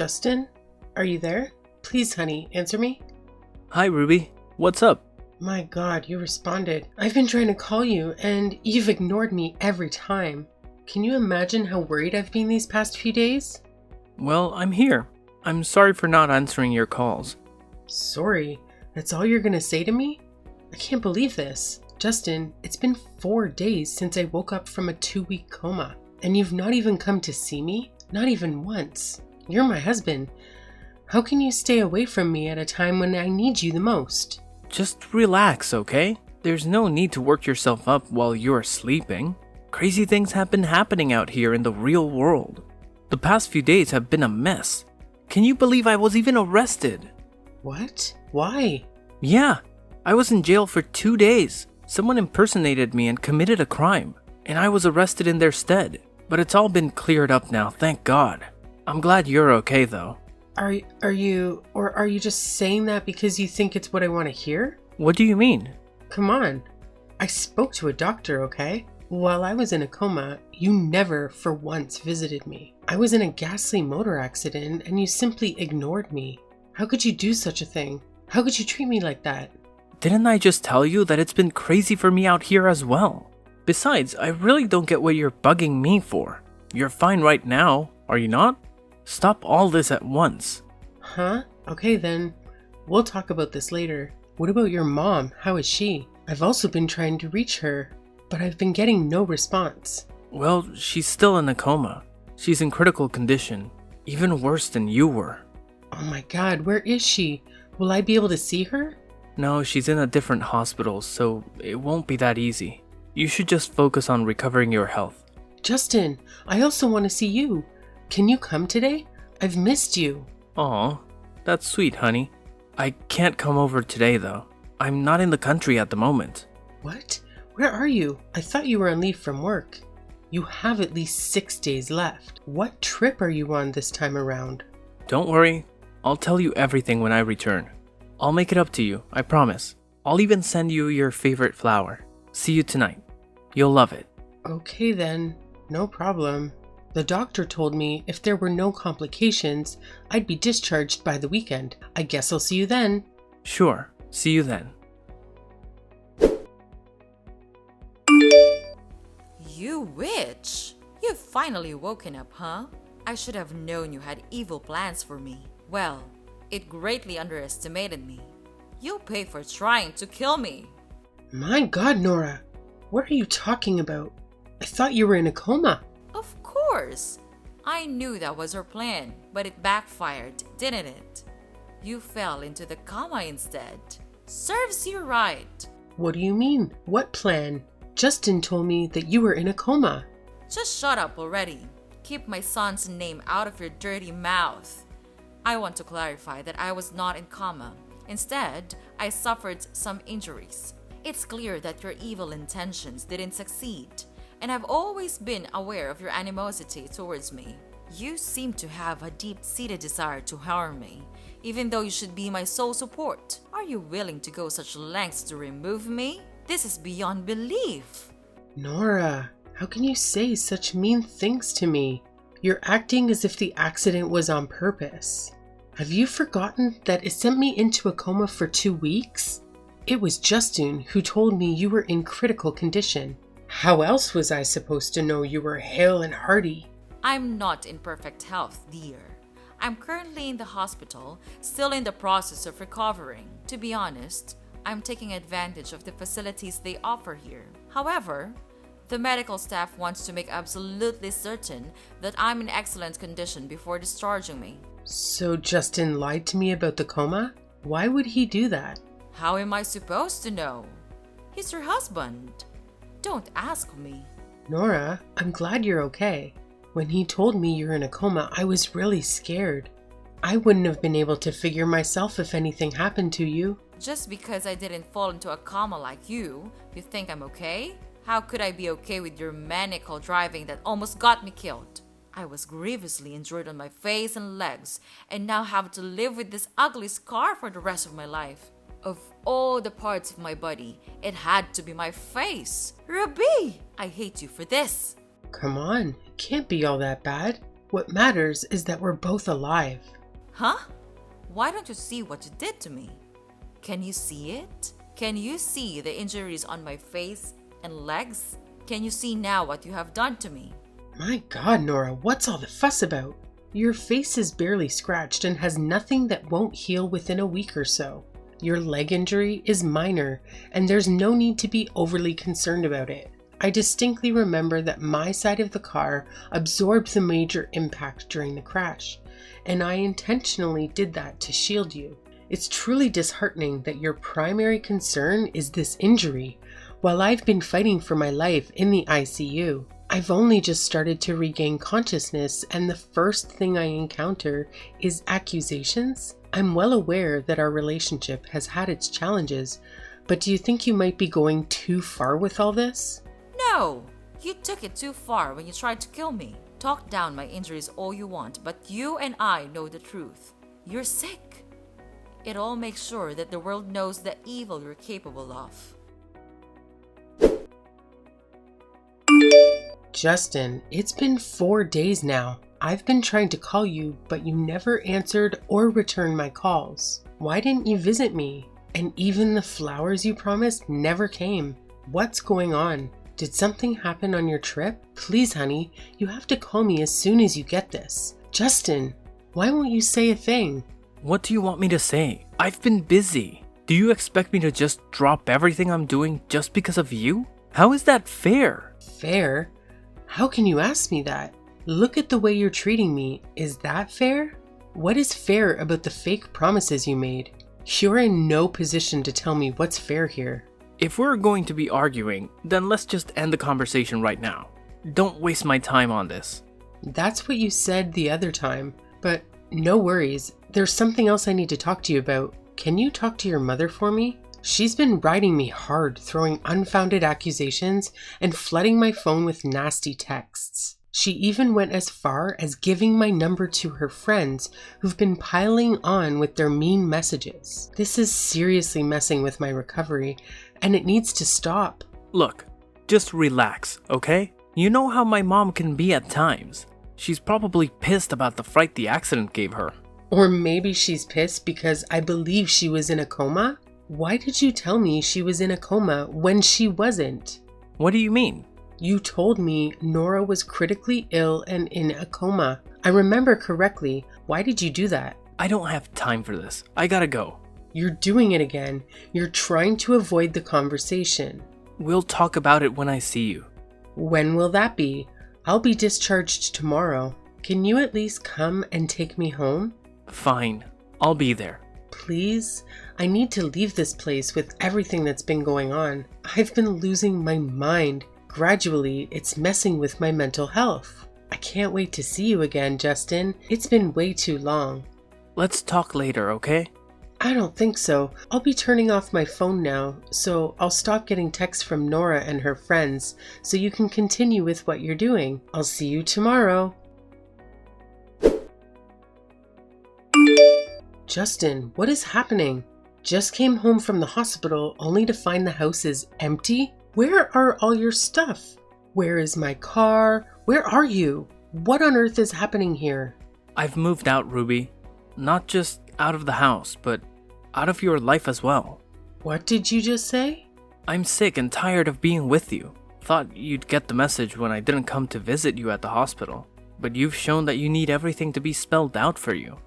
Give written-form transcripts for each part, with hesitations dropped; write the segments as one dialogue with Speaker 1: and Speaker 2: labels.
Speaker 1: Justin? Are you there? Please, honey, answer me.
Speaker 2: Hi, Ruby. What's up?
Speaker 1: My God, you responded. I've been trying to call you, and you've ignored me every time. Can you imagine how worried I've been these past few days?
Speaker 2: Well, I'm here. I'm sorry for not answering your calls.
Speaker 1: Sorry? That's all you're gonna say to me? I can't believe this. Justin, it's been 4 days since I woke up from a 2-week coma, and you've not even come to see me? Not even once. You're my husband. How can you stay away from me at a time when I need you the most?
Speaker 2: Just relax, okay? There's no need to work yourself up while you're sleeping. Crazy things have been happening out here in the real world. The past few days have been a mess. Can you believe I was even arrested?
Speaker 1: What? Why?
Speaker 2: Yeah, I was in jail for 2 days. Someone impersonated me and committed a crime, and I was arrested in their stead. But it's all been cleared up now, thank God. I'm glad you're okay though.
Speaker 1: Are you just saying that because you think it's what I want to hear?
Speaker 2: What do you mean?
Speaker 1: Come on. I spoke to a doctor, okay? While I was in a coma, you never for once visited me. I was in a ghastly motor accident and you simply ignored me. How could you do such a thing? How could you treat me like that?
Speaker 2: Didn't I just tell you that it's been crazy for me out here as well? Besides, I really don't get what you're bugging me for. You're fine right now, are you not? Stop all this at once.
Speaker 1: Huh? Okay then. We'll talk about this later. What about your mom? How is she? I've also been trying to reach her, but I've been getting no response.
Speaker 2: Well, she's still in a coma. She's in critical condition, even worse than you were.
Speaker 1: Oh my God, where is she? Will I be able to see her?
Speaker 2: No, she's in a different hospital, so it won't be that easy. You should just focus on recovering your health.
Speaker 1: Justin, I also want to see you. Can you come today? I've missed you.
Speaker 2: Aw, that's sweet, honey. I can't come over today, though. I'm not in the country at the moment.
Speaker 1: What? Where are you? I thought you were on leave from work. You have at least 6 days left. What trip are you on this time around?
Speaker 2: Don't worry. I'll tell you everything when I return. I'll make it up to you, I promise. I'll even send you your favorite flower. See you tonight. You'll love it.
Speaker 1: Okay then, no problem. The doctor told me if there were no complications, I'd be discharged by the weekend. I guess I'll see you then.
Speaker 2: Sure, see you then.
Speaker 3: You witch! You've finally woken up, huh? I should have known you had evil plans for me. Well, it greatly underestimated me. You'll pay for trying to kill me.
Speaker 1: My God, Nora, what are you talking about? I thought you were in a coma.
Speaker 3: Of course! I knew that was your plan, but it backfired, didn't it? You fell into the coma instead. Serves you right.
Speaker 1: What do you mean? What plan? Justin told me that you were in a coma.
Speaker 3: Just shut up already. Keep my son's name out of your dirty mouth. I want to clarify that I was not in coma. Instead, I suffered some injuries. It's clear that your evil intentions didn't succeed, and I've always been aware of your animosity towards me. You seem to have a deep-seated desire to harm me, even though you should be my sole support. Are you willing to go such lengths to remove me? This is beyond belief.
Speaker 1: Nora, how can you say such mean things to me? You're acting as if the accident was on purpose. Have you forgotten that it sent me into a coma for 2 weeks? It was Justin who told me you were in critical condition. How else was I supposed to know you were hale and hearty?
Speaker 3: I'm not in perfect health, dear. I'm currently in the hospital, still in the process of recovering. To be honest, I'm taking advantage of the facilities they offer here. However, the medical staff wants to make absolutely certain that I'm in excellent condition before discharging me.
Speaker 1: So Justin lied to me about the coma? Why would he do that?
Speaker 3: How am I supposed to know? He's your husband. Don't ask me.
Speaker 1: Nora, I'm glad you're okay. When he told me you're in a coma, I was really scared. I wouldn't have been able to figure myself if anything happened to you.
Speaker 3: Just because I didn't fall into a coma like you think I'm okay? How could I be okay with your maniacal driving that almost got me killed? I was grievously injured on my face and legs, and now have to live with this ugly scar for the rest of my life. Of all the parts of my body, it had to be my face. Ruby, I hate you for this.
Speaker 1: Come on, it can't be all that bad. What matters is that we're both alive.
Speaker 3: Huh? Why don't you see what you did to me? Can you see it? Can you see the injuries on my face and legs? Can you see now what you have done to me?
Speaker 1: My God, Nora, what's all the fuss about? Your face is barely scratched and has nothing that won't heal within a week or so. Your leg injury is minor, and there's no need to be overly concerned about it. I distinctly remember that my side of the car absorbed the major impact during the crash, and I intentionally did that to shield you. It's truly disheartening that your primary concern is this injury, while I've been fighting for my life in the ICU. I've only just started to regain consciousness, and the first thing I encounter is accusations. I'm well aware that our relationship has had its challenges, but do you think you might be going too far with all this?
Speaker 3: No! You took it too far when you tried to kill me. Talk down my injuries all you want, but you and I know the truth. You're sick. It all makes sure that the world knows the evil you're capable of.
Speaker 1: Justin, it's been 4 days now. I've been trying to call you, but you never answered or returned my calls. Why didn't you visit me? And even the flowers you promised never came. What's going on? Did something happen on your trip? Please, honey, you have to call me as soon as you get this. Justin, why won't you say a thing?
Speaker 2: What do you want me to say? I've been busy. Do you expect me to just drop everything I'm doing just because of you? How is that fair?
Speaker 1: Fair? How can you ask me that? Look at the way you're treating me. Is that fair? What is fair about the fake promises you made? You're in no position to tell me what's fair here.
Speaker 2: If we're going to be arguing, then let's just end the conversation right now. Don't waste my time on this.
Speaker 1: That's what you said the other time, but no worries. There's something else I need to talk to you about. Can you talk to your mother for me? She's been riding me hard, throwing unfounded accusations and flooding my phone with nasty texts. She even went as far as giving my number to her friends who've been piling on with their mean messages. This is seriously messing with my recovery, and it needs to stop.
Speaker 2: Look, just relax, okay? You know how my mom can be at times. She's probably pissed about the fright the accident gave her.
Speaker 1: Or maybe she's pissed because I believe she was in a coma? Why did you tell me she was in a coma when she wasn't?
Speaker 2: What do you mean?
Speaker 1: You told me Nora was critically ill and in a coma. I remember correctly. Why did you do that?
Speaker 2: I don't have time for this. I gotta go.
Speaker 1: You're doing it again. You're trying to avoid the conversation.
Speaker 2: We'll talk about it when I see you.
Speaker 1: When will that be? I'll be discharged tomorrow. Can you at least come and take me home?
Speaker 2: Fine. I'll be there.
Speaker 1: Please? I need to leave this place with everything that's been going on. I've been losing my mind. Gradually, it's messing with my mental health. I can't wait to see you again, Justin. It's been way too long.
Speaker 2: Let's talk later, okay?
Speaker 1: I don't think so. I'll be turning off my phone now, so I'll stop getting texts from Nora and her friends, so you can continue with what you're doing. I'll see you tomorrow. Justin, what is happening? Just came home from the hospital only to find the house is empty? Where are all your stuff? Where is my car? Where are you? What on earth is happening here?
Speaker 2: I've moved out, Ruby. Not just out of the house, but out of your life as well.
Speaker 1: What did you just say?
Speaker 2: I'm sick and tired of being with you. Thought you'd get the message when I didn't come to visit you at the hospital. But you've shown that you need everything to be spelled out for you.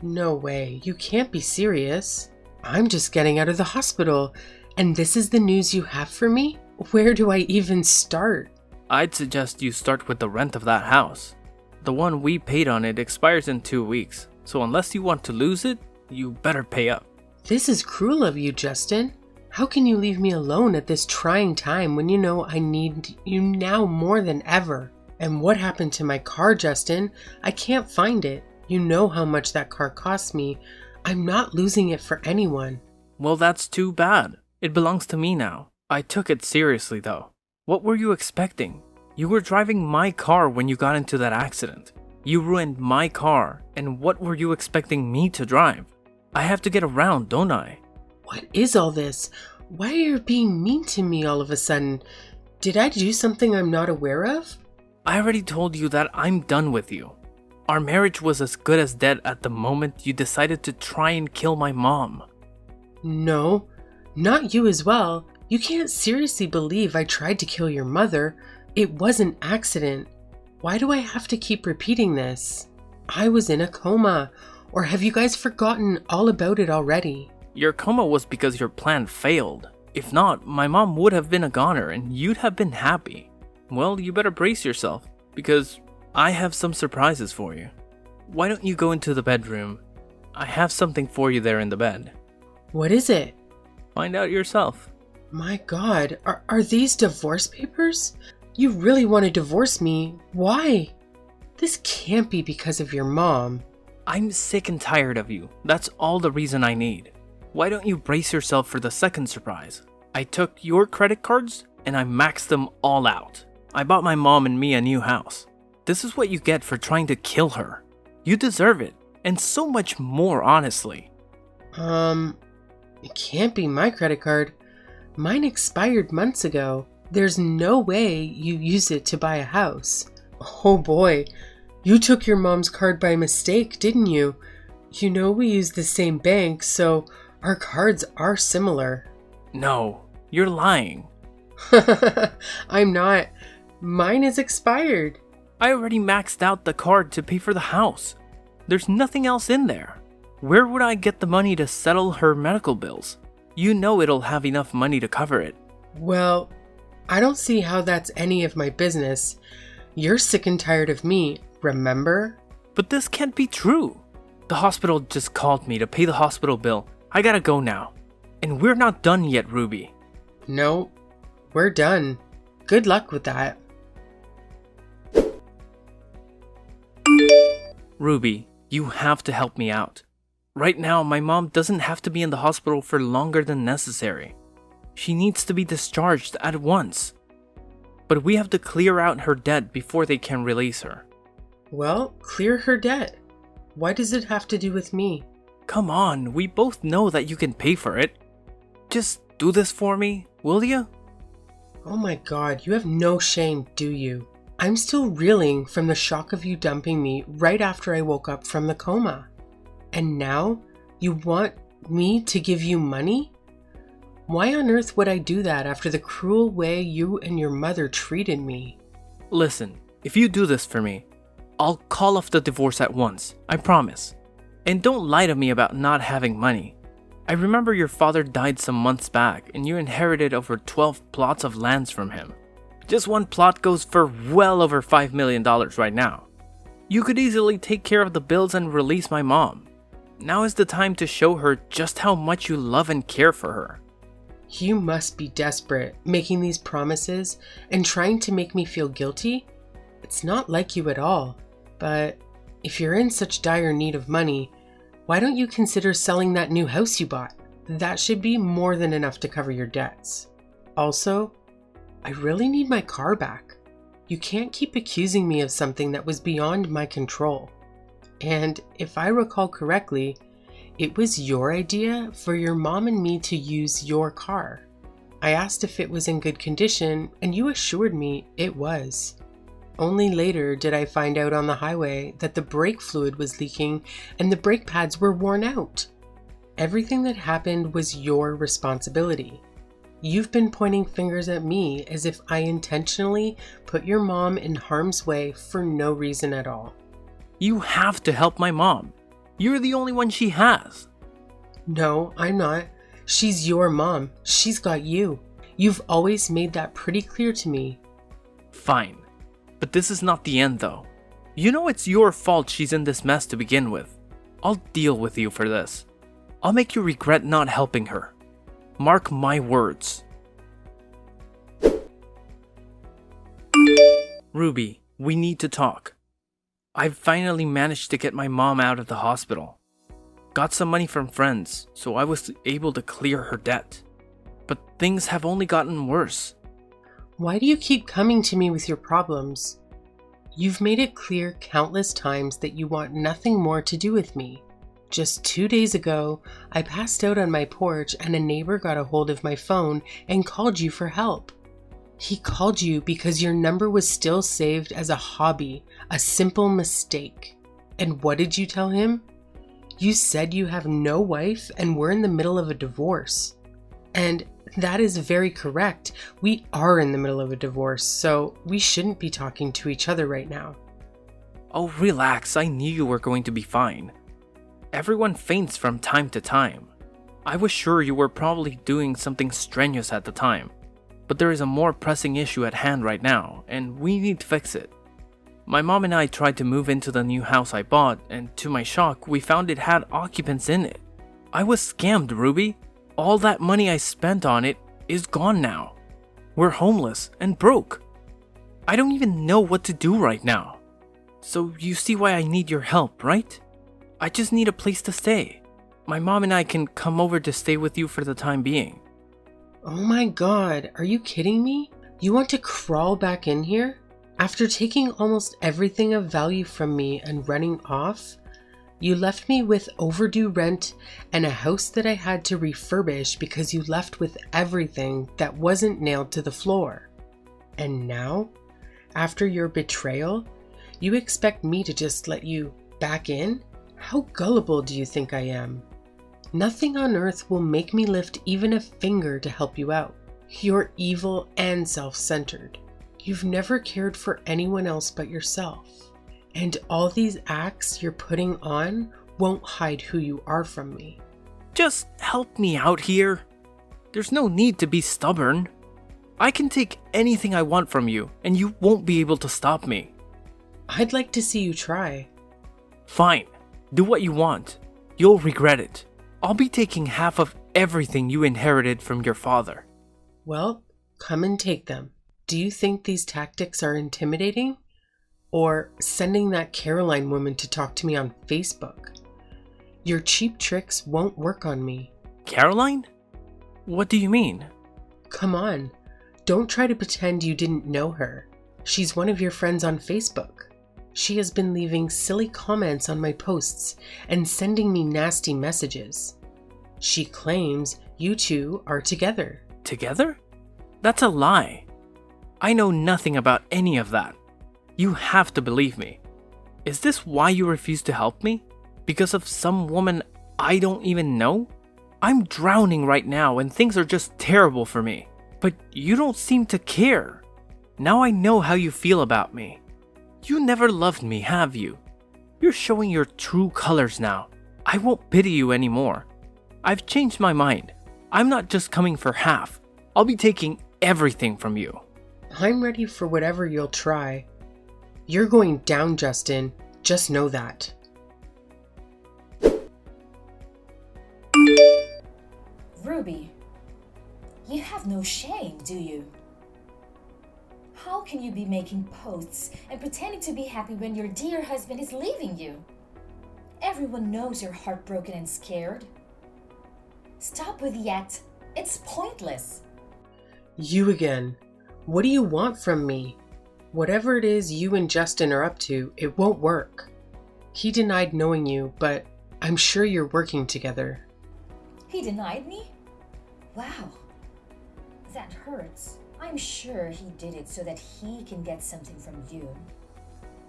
Speaker 1: No way, you can't be serious. I'm just getting out of the hospital, and this is the news you have for me? Where do I even start?
Speaker 2: I'd suggest you start with the rent of that house. The one we paid on it expires in 2 weeks, so unless you want to lose it, you better pay up.
Speaker 1: This is cruel of you, Justin. How can you leave me alone at this trying time when you know I need you now more than ever? And what happened to my car, Justin? I can't find it. You know how much that car cost me. I'm not losing it for anyone.
Speaker 2: Well, that's too bad. It belongs to me now. I took it seriously, though. What were you expecting? You were driving my car when you got into that accident. You ruined my car, and what were you expecting me to drive? I have to get around, don't I?
Speaker 1: What is all this? Why are you being mean to me all of a sudden? Did I do something I'm not aware of?
Speaker 2: I already told you that I'm done with you. Our marriage was as good as dead at the moment you decided to try and kill my mom.
Speaker 1: No, not you as well. You can't seriously believe I tried to kill your mother. It was an accident. Why do I have to keep repeating this? I was in a coma. Or have you guys forgotten all about it already?
Speaker 2: Your coma was because your plan failed. If not, my mom would have been a goner and you'd have been happy. Well, you better brace yourself, because I have some surprises for you. Why don't you go into the bedroom? I have something for you there in the bed.
Speaker 1: What is it?
Speaker 2: Find out yourself.
Speaker 1: My God, are these divorce papers? You really want to divorce me? Why? This can't be because of your mom.
Speaker 2: I'm sick and tired of you. That's all the reason I need. Why don't you brace yourself for the second surprise? I took your credit cards and I maxed them all out. I bought my mom and me a new house. This is what you get for trying to kill her. You deserve it, and so much more, honestly.
Speaker 1: It can't be my credit card. Mine expired months ago. There's no way you use it to buy a house. Oh boy, you took your mom's card by mistake, didn't you? You know we use the same bank, so our cards are similar.
Speaker 2: No, you're lying.
Speaker 1: I'm not. Mine is expired.
Speaker 2: I already maxed out the card to pay for the house. There's nothing else in there. Where would I get the money to settle her medical bills? You know it'll have enough money to cover it.
Speaker 1: Well, I don't see how that's any of my business. You're sick and tired of me, remember?
Speaker 2: But this can't be true. The hospital just called me to pay the hospital bill. I gotta go now. And we're not done yet, Ruby.
Speaker 1: No, we're done. Good luck with that.
Speaker 2: Ruby, you have to help me out. Right now, my mom doesn't have to be in the hospital for longer than necessary. She needs to be discharged at once. But we have to clear out her debt before they can release her.
Speaker 1: Well, clear her debt. Why does it have to do with me?
Speaker 2: Come on, we both know that you can pay for it. Just do this for me, will you?
Speaker 1: Oh my God, you have no shame, do you? I'm still reeling from the shock of you dumping me right after I woke up from the coma. And now, you want me to give you money? Why on earth would I do that after the cruel way you and your mother treated me?
Speaker 2: Listen, if you do this for me, I'll call off the divorce at once, I promise. And don't lie to me about not having money. I remember your father died some months back and you inherited over 12 plots of lands from him. Just one plot goes for well over $5 million right now. You could easily take care of the bills and release my mom. Now is the time to show her just how much you love and care for her.
Speaker 1: You must be desperate, making these promises and trying to make me feel guilty. It's not like you at all. But if you're in such dire need of money, why don't you consider selling that new house you bought? That should be more than enough to cover your debts. Also, I really need my car back. You can't keep accusing me of something that was beyond my control. And if I recall correctly, it was your idea for your mom and me to use your car. I asked if it was in good condition, and you assured me it was. Only later did I find out on the highway that the brake fluid was leaking and the brake pads were worn out. Everything that happened was your responsibility. You've been pointing fingers at me as if I intentionally put your mom in harm's way for no reason at all.
Speaker 2: You have to help my mom. You're the only one she has.
Speaker 1: No, I'm not. She's your mom. She's got you. You've always made that pretty clear to me.
Speaker 2: Fine. But this is not the end though. You know it's your fault she's in this mess to begin with. I'll deal with you for this. I'll make you regret not helping her. Mark my words. Ruby, we need to talk. I've finally managed to get my mom out of the hospital. Got some money from friends, so I was able to clear her debt. But things have only gotten worse.
Speaker 1: Why do you keep coming to me with your problems? You've made it clear countless times that you want nothing more to do with me. Just 2 days ago, I passed out on my porch and a neighbor got a hold of my phone and called you for help. He called you because your number was still saved as a hobby, a simple mistake. And what did you tell him? You said you have no wife and we're in the middle of a divorce. And that is very correct. We are in the middle of a divorce, so we shouldn't be talking to each other right now.
Speaker 2: Oh, relax. I knew you were going to be fine. Everyone faints from time to time. I was sure you were probably doing something strenuous at the time. But there is a more pressing issue at hand right now, and we need to fix it. My mom and I tried to move into the new house I bought, and to my shock, we found it had occupants in it. I was scammed, Ruby. All that money I spent on it is gone now. We're homeless and broke. I don't even know what to do right now. So you see why I need your help, right? I just need a place to stay. My mom and I can come over to stay with you for the time being.
Speaker 1: Oh my god, are you kidding me? You want to crawl back in here? After taking almost everything of value from me and running off, you left me with overdue rent and a house that I had to refurbish because you left with everything that wasn't nailed to the floor. And now, after your betrayal, you expect me to just let you back in? How gullible do you think I am? Nothing on earth will make me lift even a finger to help you out. You're evil and self-centered. You've never cared for anyone else but yourself. And all these acts you're putting on won't hide who you are from me.
Speaker 2: Just help me out here. There's no need to be stubborn. I can take anything I want from you, and you won't be able to stop me.
Speaker 1: I'd like to see you try.
Speaker 2: Fine. Do what you want. You'll regret it. I'll be taking half of everything you inherited from your father.
Speaker 1: Well, come and take them. Do you think these tactics are intimidating? Or sending that Caroline woman to talk to me on Facebook? Your cheap tricks won't work on me.
Speaker 2: Caroline? What do you mean?
Speaker 1: Come on. Don't try to pretend you didn't know her. She's one of your friends on Facebook. She has been leaving silly comments on my posts and sending me nasty messages. She claims you two are together.
Speaker 2: Together? That's a lie. I know nothing about any of that. You have to believe me. Is this why you refuse to help me? Because of some woman I don't even know? I'm drowning right now and things are just terrible for me. But you don't seem to care. Now I know how you feel about me. You never loved me, have you? You're showing your true colors now. I won't pity you anymore. I've changed my mind. I'm not just coming for half. I'll be taking everything from you.
Speaker 1: I'm ready for whatever you'll try. You're going down, Justin. Just know that.
Speaker 4: Ruby, you have no shame, do you? How can you be making posts and pretending to be happy when your dear husband is leaving you? Everyone knows you're heartbroken and scared. Stop with the act. It's pointless.
Speaker 1: You again. What do you want from me? Whatever it is you and Justin are up to, it won't work. He denied knowing you, but I'm sure you're working together.
Speaker 4: He denied me? Wow. That hurts. I'm sure he did it so that he can get something from you.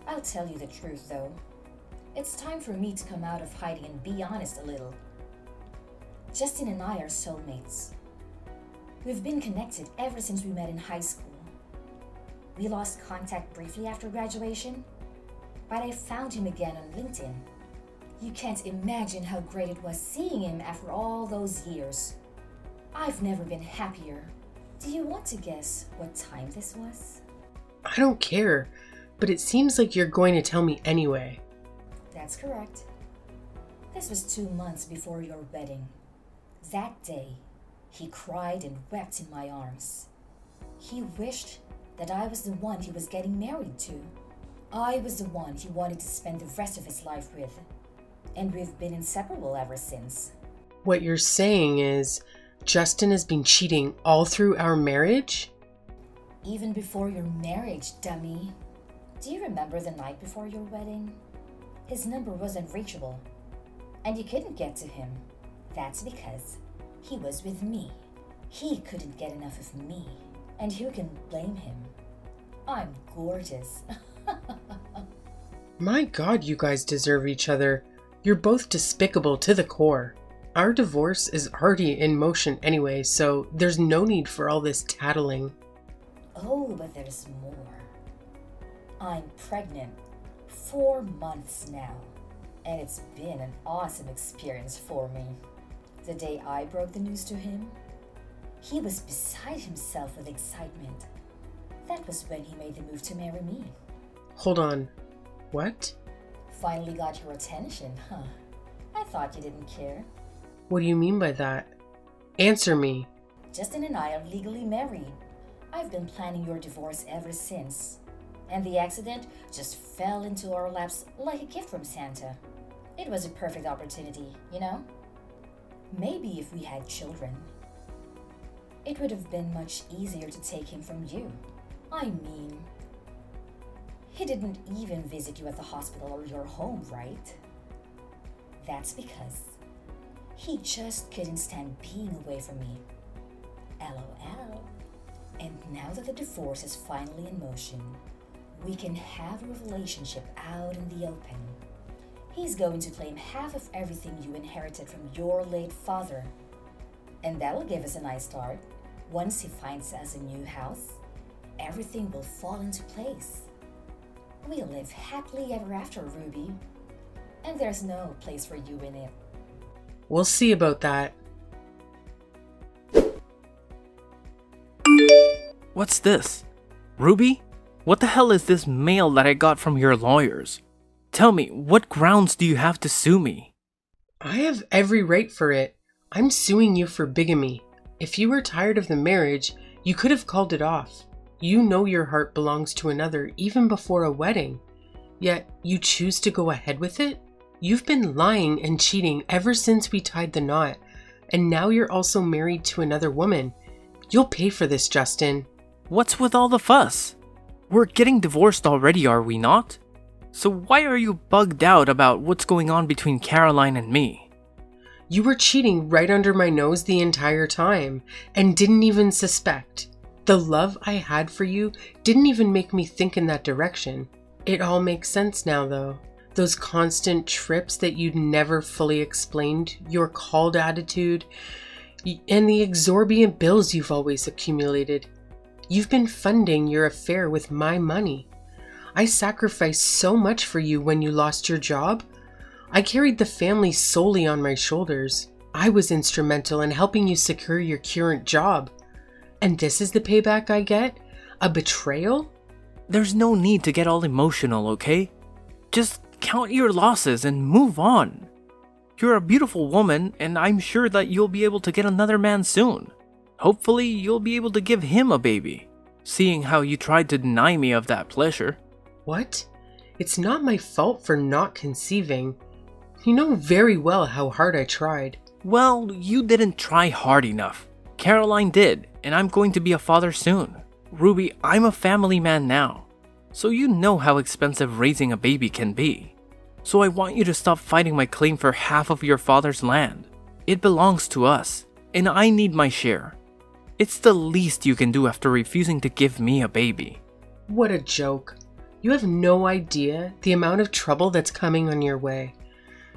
Speaker 4: I'll tell you the truth, though. It's time for me to come out of hiding and be honest a little. Justin and I are soulmates. We've been connected ever since we met in high school. We lost contact briefly after graduation, but I found him again on LinkedIn. You can't imagine how great it was seeing him after all those years. I've never been happier. Do you want to guess what time this was?
Speaker 1: I don't care, but it seems like you're going to tell me anyway.
Speaker 4: That's correct. This was 2 months before your wedding. That day, he cried and wept in my arms. He wished that I was the one he was getting married to. I was the one he wanted to spend the rest of his life with. And we've been inseparable ever since.
Speaker 1: What you're saying is, Justin has been cheating all through our marriage?
Speaker 4: Even before your marriage, dummy. Do you remember the night before your wedding? His number was unreachable, and you couldn't get to him. That's because he was with me. He couldn't get enough of me, and who can blame him? I'm gorgeous.
Speaker 1: My God, you guys deserve each other. You're both despicable to the core. Our divorce is already in motion anyway, so there's no need for all this tattling.
Speaker 4: Oh, but there's more. I'm pregnant 4 months now, and it's been an awesome experience for me. The day I broke the news to him, he was beside himself with excitement. That was when he made the move to marry me.
Speaker 1: Hold on. What?
Speaker 4: Finally got your attention, huh? I thought you didn't care.
Speaker 1: What do you mean by that? Answer me.
Speaker 4: Justin and I are legally married. I've been planning your divorce ever since. And the accident just fell into our laps like a gift from Santa. It was a perfect opportunity, you know? Maybe if we had children, it would have been much easier to take him from you. I mean, he didn't even visit you at the hospital or your home, right? That's because he just couldn't stand being away from me. LOL. And now that the divorce is finally in motion, we can have a relationship out in the open. He's going to claim half of everything you inherited from your late father. And that'll give us a nice start. Once he finds us a new house, everything will fall into place. We'll live happily ever after, Ruby. And there's no place for you in it.
Speaker 1: We'll see about that.
Speaker 2: What's this? Ruby? What the hell is this mail that I got from your lawyers? Tell me, what grounds do you have to sue me?
Speaker 1: I have every right for it. I'm suing you for bigamy. If you were tired of the marriage, you could have called it off. You know your heart belongs to another even before a wedding. Yet, you choose to go ahead with it? You've been lying and cheating ever since we tied the knot, and now you're also married to another woman. You'll pay for this, Justin.
Speaker 2: What's with all the fuss? We're getting divorced already, are we not? So why are you bugged out about what's going on between Caroline and me?
Speaker 1: You were cheating right under my nose the entire time, and didn't even suspect. The love I had for you didn't even make me think in that direction. It all makes sense now, though. Those constant trips that you'd never fully explained, your cold attitude, and the exorbitant bills you've always accumulated. You've been funding your affair with my money. I sacrificed so much for you when you lost your job. I carried the family solely on my shoulders. I was instrumental in helping you secure your current job. And this is the payback I get? A betrayal?
Speaker 2: There's no need to get all emotional, okay? Just count your losses and move on. You're a beautiful woman, and I'm sure that you'll be able to get another man soon. Hopefully, you'll be able to give him a baby, seeing how you tried to deny me of that pleasure.
Speaker 1: What? It's not my fault for not conceiving. You know very well how hard I tried.
Speaker 2: Well, you didn't try hard enough. Caroline did, and I'm going to be a father soon. Ruby, I'm a family man now, so you know how expensive raising a baby can be. So I want you to stop fighting my claim for half of your father's land. It belongs to us, and I need my share. It's the least you can do after refusing to give me a baby.
Speaker 1: What a joke. You have no idea the amount of trouble that's coming on your way.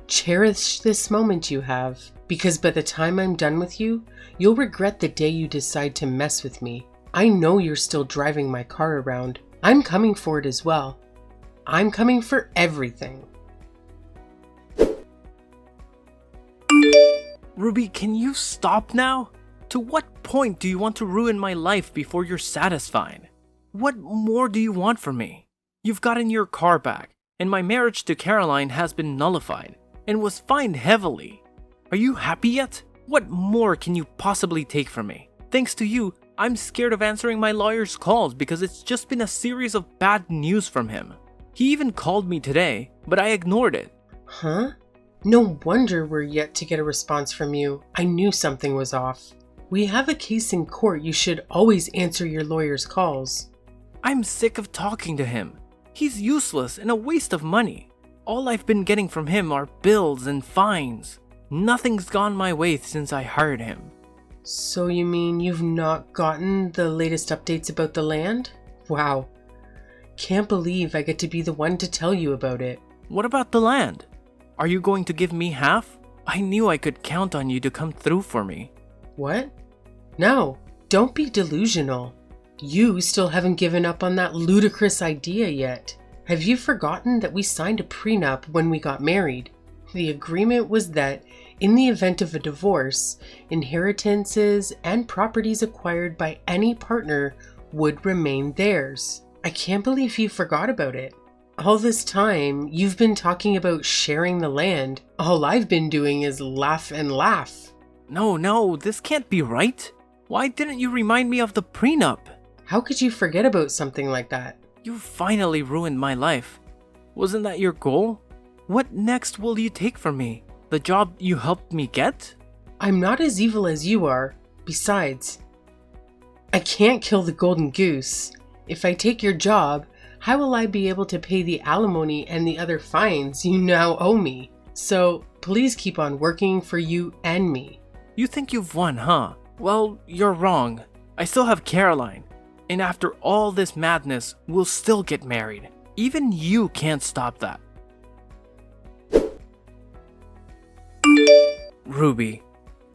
Speaker 1: Cherish this moment you have, because by the time I'm done with you, you'll regret the day you decide to mess with me. I know you're still driving my car around. I'm coming for it as well. I'm coming for everything.
Speaker 2: Ruby, can you stop now? To what point do you want to ruin my life before you're satisfied? What more do you want from me? You've gotten your car back, and my marriage to Caroline has been nullified, and was fined heavily. Are you happy yet? What more can you possibly take from me? Thanks to you, I'm scared of answering my lawyer's calls because it's just been a series of bad news from him. He even called me today, but I ignored it.
Speaker 1: Huh? No wonder we're yet to get a response from you. I knew something was off. We have a case in court. You should always answer your lawyer's calls.
Speaker 2: I'm sick of talking to him. He's useless and a waste of money. All I've been getting from him are bills and fines. Nothing's gone my way since I hired him.
Speaker 1: So you mean you've not gotten the latest updates about the land? Wow. Can't believe I get to be the one to tell you about it.
Speaker 2: What about the land? Are you going to give me half? I knew I could count on you to come through for me.
Speaker 1: What? No, don't be delusional. You still haven't given up on that ludicrous idea yet. Have you forgotten that we signed a prenup when we got married? The agreement was that, in the event of a divorce, inheritances and properties acquired by any partner would remain theirs. I can't believe you forgot about it. All this time, you've been talking about sharing the land. All I've been doing is laugh and laugh.
Speaker 2: No, this can't be right. Why didn't you remind me of the prenup?
Speaker 1: How could you forget about something like that?
Speaker 2: You finally ruined my life. Wasn't that your goal? What next will you take from me? The job you helped me get?
Speaker 1: I'm not as evil as you are. Besides, I can't kill the golden goose. If I take your job, how will I be able to pay the alimony and the other fines you now owe me? So please keep on working for you and me.
Speaker 2: You think you've won, huh? Well, you're wrong. I still have Caroline. And after all this madness, we'll still get married. Even you can't stop that. Ruby,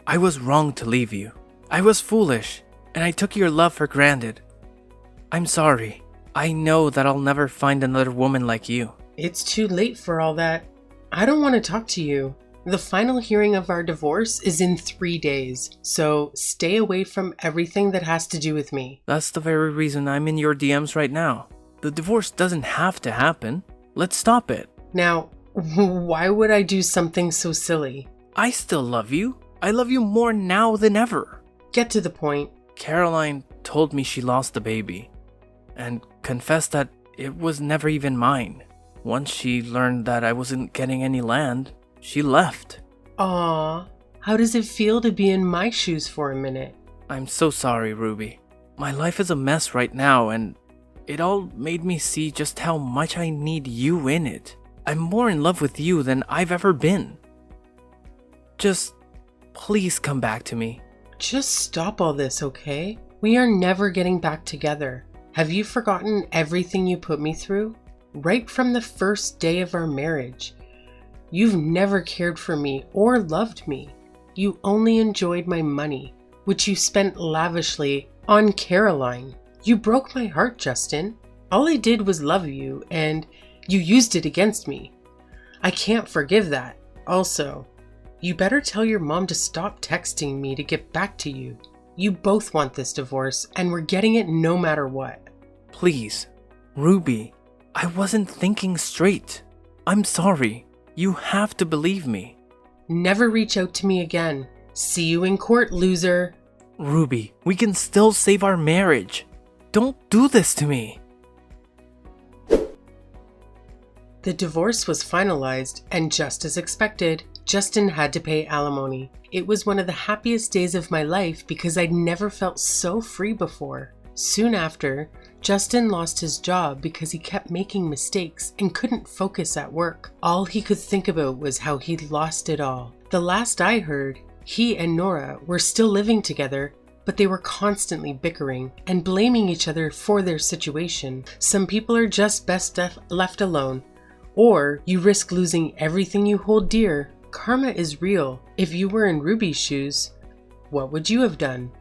Speaker 2: I was wrong to leave you. I was foolish, and I took your love for granted. I'm sorry. I know that I'll never find another woman like you.
Speaker 1: It's too late for all that. I don't want to talk to you. The final hearing of our divorce is in 3 days, so stay away from everything that has to do with me.
Speaker 2: That's the very reason I'm in your DMs right now. The divorce doesn't have to happen. Let's stop it.
Speaker 1: Now, why would I do something so silly?
Speaker 2: I still love you. I love you more now than ever.
Speaker 1: Get to the point.
Speaker 2: Caroline told me she lost the baby and confessed that it was never even mine. Once she learned that I wasn't getting any land, she left.
Speaker 1: Aww, how does it feel to be in my shoes for a minute?
Speaker 2: I'm so sorry, Ruby. My life is a mess right now, and it all made me see just how much I need you in it. I'm more in love with you than I've ever been. Just please come back to me.
Speaker 1: Just stop all this, okay? We are never getting back together. Have you forgotten everything you put me through? Right from the first day of our marriage. You've never cared for me or loved me. You only enjoyed my money, which you spent lavishly on Caroline. You broke my heart, Justin. All I did was love you, and you used it against me. I can't forgive that. Also, you better tell your mom to stop texting me to get back to you. You both want this divorce, and we're getting it no matter what.
Speaker 2: Please, Ruby, I wasn't thinking straight. I'm sorry. You have to believe me.
Speaker 1: Never reach out to me again. See you in court, loser.
Speaker 2: Ruby, we can still save our marriage. Don't do this to me.
Speaker 1: The divorce was finalized, and just as expected, Justin had to pay alimony. It was one of the happiest days of my life because I'd never felt so free before. Soon after, Justin lost his job because he kept making mistakes and couldn't focus at work. All he could think about was how he'd lost it all. The last I heard, he and Nora were still living together, but they were constantly bickering and blaming each other for their situation. Some people are just best left alone, or you risk losing everything you hold dear. Karma is real. If you were in Ruby's shoes, what would you have done?